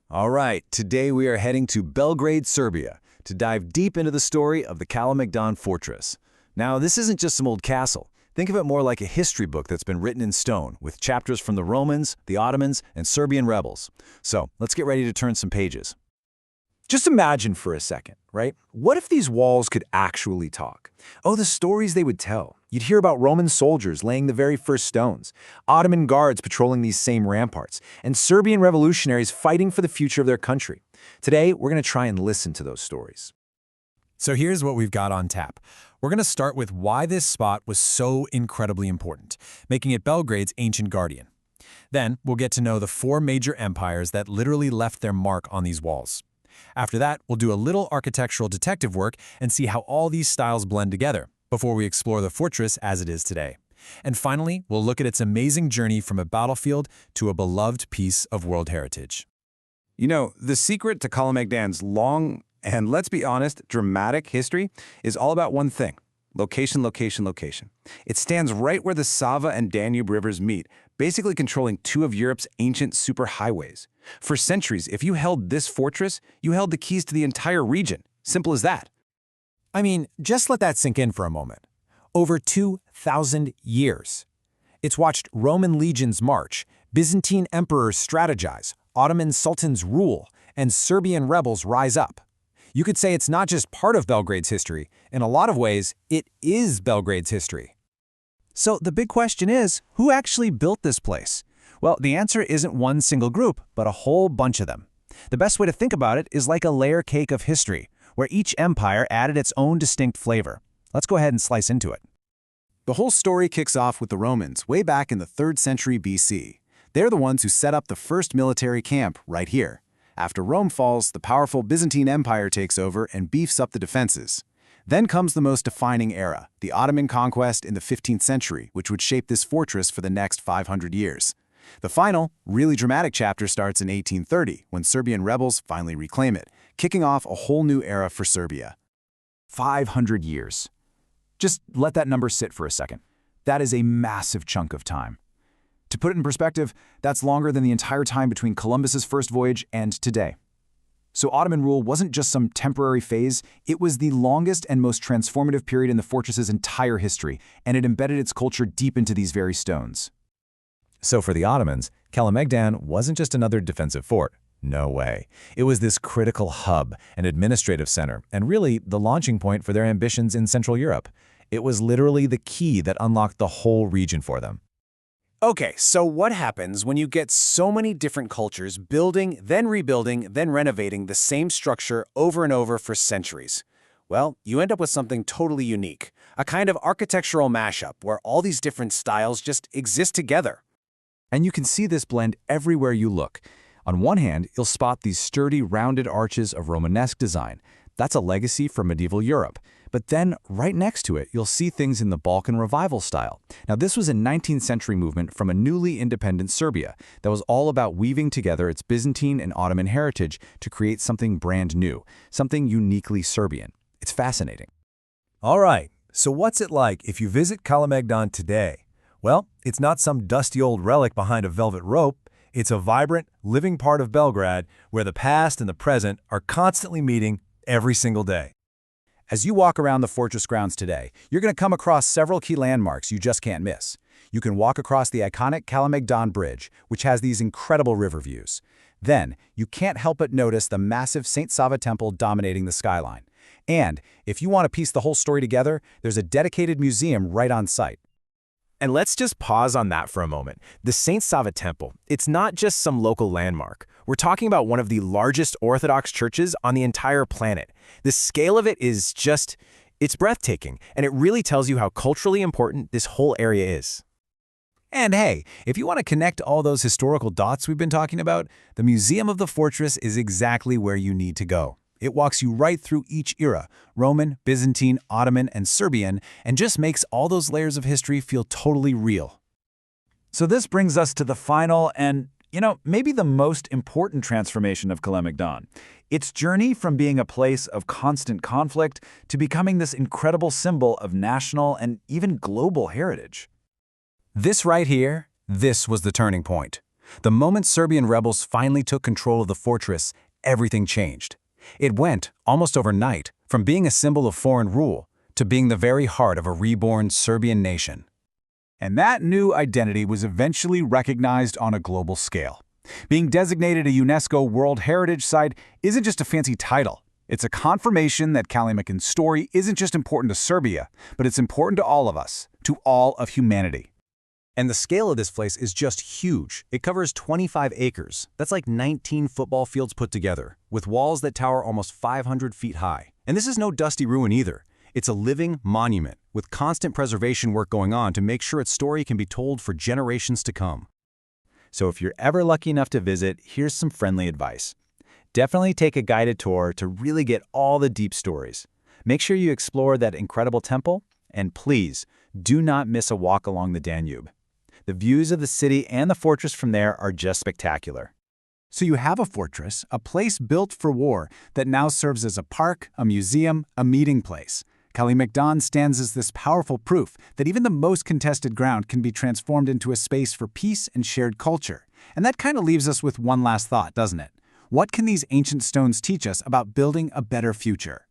All right, today we are heading to Belgrade, Serbia, to dive deep into the story of the Kalemegdan Fortress. Now, this isn't just some old castle. Think of it more like a history book that's been written in stone, with chapters from the Romans, the Ottomans, and Serbian rebels. So, let's get ready to turn some pages. Just imagine for a second, right? What if these walls could actually talk? Oh, the stories they would tell. You'd hear about Roman soldiers laying the very first stones, Ottoman guards patrolling these same ramparts, and Serbian revolutionaries fighting for the future of their country. Today, we're going to try and listen to those stories. So here's what we've got on tap. We're going to start with why this spot was so incredibly important, making it Belgrade's ancient guardian. Then, we'll get to know the four major empires that literally left their mark on these walls. After that, we'll do a little architectural detective work and see how all these styles blend together before we explore the fortress as it is today. And finally, we'll look at its amazing journey from a battlefield to a beloved piece of world heritage. You know, the secret to Kalemegdan's long and, let's be honest, dramatic history is all about one thing: location, location, location. It stands right where the Sava and Danube rivers meet, basically controlling two of Europe's ancient superhighways. For centuries, if you held this fortress, you held the keys to the entire region. Simple as that. I mean, just let that sink in for a moment. Over 2,000 years. It's watched Roman legions march, Byzantine emperors strategize, Ottoman sultans rule, and Serbian rebels rise up. You could say it's not just part of Belgrade's history. In a lot of ways, it is Belgrade's history. So the big question is, who actually built this place? Well, the answer isn't one single group, but a whole bunch of them. The best way to think about it is like a layer cake of history, where each empire added its own distinct flavor. Let's go ahead and slice into it. The whole story kicks off with the Romans way back in the 3rd century BC. They're the ones who set up the first military camp right here. After Rome falls, the powerful Byzantine Empire takes over and beefs up the defenses. Then comes the most defining era, the Ottoman conquest in the 15th century, which would shape this fortress for the next 500 years. The final, really dramatic chapter starts in 1830, when Serbian rebels finally reclaim it, kicking off a whole new era for Serbia. 500 years. Just let that number sit for a second. That is a massive chunk of time. To put it in perspective, that's longer than the entire time between Columbus's first voyage and today. So Ottoman rule wasn't just some temporary phase, it was the longest and most transformative period in the fortress's entire history, and it embedded its culture deep into these very stones. So for the Ottomans, Kalemegdan wasn't just another defensive fort. No way. It was this critical hub, an administrative center, and really the launching point for their ambitions in Central Europe. It was literally the key that unlocked the whole region for them. Okay, so what happens when you get so many different cultures building, then rebuilding, then renovating the same structure over and over for centuries? Well, you end up with something totally unique, a kind of architectural mashup where all these different styles just exist together. And you can see this blend everywhere you look. On one hand, you'll spot these sturdy, rounded arches of Romanesque design. That's a legacy from medieval Europe. But then, right next to it, you'll see things in the Balkan Revival style. Now, this was a 19th century movement from a newly independent Serbia that was all about weaving together its Byzantine and Ottoman heritage to create something brand new, something uniquely Serbian. It's fascinating. All right, so what's it like if you visit Kalemegdan today? Well, it's not some dusty old relic behind a velvet rope. It's a vibrant, living part of Belgrade where the past and the present are constantly meeting every single day. As you walk around the fortress grounds today, you're going to come across several key landmarks you just can't miss. You can walk across the iconic Kalemegdan Bridge, which has these incredible river views. Then, you can't help but notice the massive St. Sava temple dominating the skyline. And, if you want to piece the whole story together, there's a dedicated museum right on site. And let's just pause on that for a moment. The St. Sava Temple, it's not just some local landmark. We're talking about one of the largest Orthodox churches on the entire planet. The scale of it is it's breathtaking, and it really tells you how culturally important this whole area is. And hey, if you want to connect all those historical dots we've been talking about, the Museum of the Fortress is exactly where you need to go. It walks you right through each era, Roman, Byzantine, Ottoman, and Serbian, and just makes all those layers of history feel totally real. So this brings us to the final and, maybe the most important transformation of Kalemegdan. Its journey from being a place of constant conflict to becoming this incredible symbol of national and even global heritage. This right here, this was the turning point. The moment Serbian rebels finally took control of the fortress, everything changed. It went, almost overnight, from being a symbol of foreign rule to being the very heart of a reborn Serbian nation. And that new identity was eventually recognized on a global scale. Being designated a UNESCO World Heritage Site isn't just a fancy title. It's a confirmation that Kalemegdan's story isn't just important to Serbia, but it's important to all of us, to all of humanity. And the scale of this place is just huge. It covers 25 acres. That's like 19 football fields put together, with walls that tower almost 500 feet high. And this is no dusty ruin either. It's a living monument, with constant preservation work going on to make sure its story can be told for generations to come. So if you're ever lucky enough to visit, here's some friendly advice. Definitely take a guided tour to really get all the deep stories. Make sure you explore that incredible temple, and please, do not miss a walk along the Danube. The views of the city and the fortress from there are just spectacular. So you have a fortress, a place built for war, that now serves as a park, a museum, a meeting place. Kalemegdan stands as this powerful proof that even the most contested ground can be transformed into a space for peace and shared culture. And that kind of leaves us with one last thought, doesn't it? What can these ancient stones teach us about building a better future?